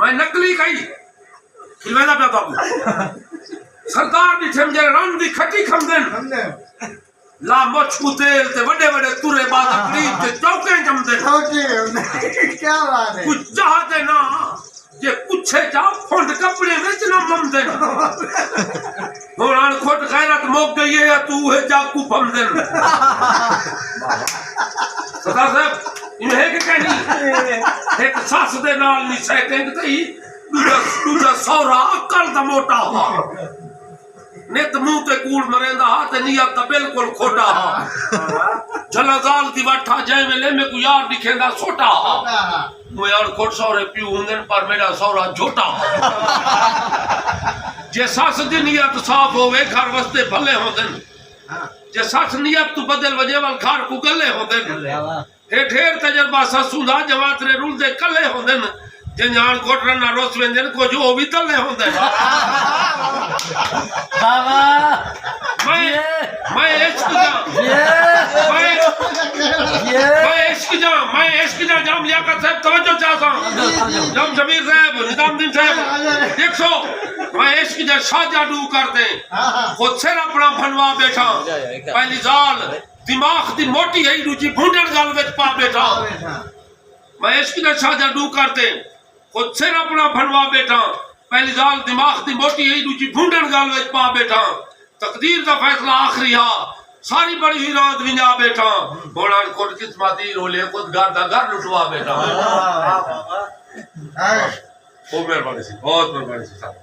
मैं नकली कही खिलवेदा पे बाबू सरकार दी ठमजे रन दी खटी खमदन ला मोछ को तेल ते बड़े बड़े तुरे बाद करीब ते चौके जमदे क्या बात है कुछ चाहते ना जे कुछे जा फंड कपड़े विच ना ममदे होणान खोट गैरत मोक गई है तू है जाकू फमदन सरदार साहब इन्हें के कहनी एक सास दे नाल नहीं सकेंगे तई दूजा सौरा अकल दा मोटा हुआ नित मुंह ते कूड़ मरेंदा हा ते नियत दा बिल्कुल खोटा हा जलाजाल दी वाठा जै वेले में को यार दिखेंदा छोटा हा मैं यार खोट सौरे पियो हुंदन पर मेरा सौरा झोटा जे सास दी नियत साफ होवे घर वस्ते भले होंदन जे सास नियत तू बदल वजेवल घर को गले होंदन हे ढेर तजर्बा ससुदा जवातरे रुल दे कले होंदन जे जान कोटरन ना रोस वेंदन को जो भी तले होंदन बाबा मैं इश्क जा जाम लियाकत साहब तवज्जो चाहता हूं जाम जमीर साहब निजामुद्दीन साहब देखो मैं इश्क जा शाजादू करते खुद से अपना बनवा बैठा पहली जाल दिमाग दी मोटी है दूजी भूंडण गाल विच पा बैठा मैं इश्क जा शाजादू करते खुद से अपना बनवा बैठा पहली जाल दिमाग दी मोटी है दूजी भूंडण गाल विच पा बैठा तकदीर दा फैसला आखिरी हा सारी बड़ी ही रात विंजा बैठा घोड़ा कोट किस्मती रोले खुद घर दा घर लुटवा बैठा बहुत मेहरबानी सी साहब।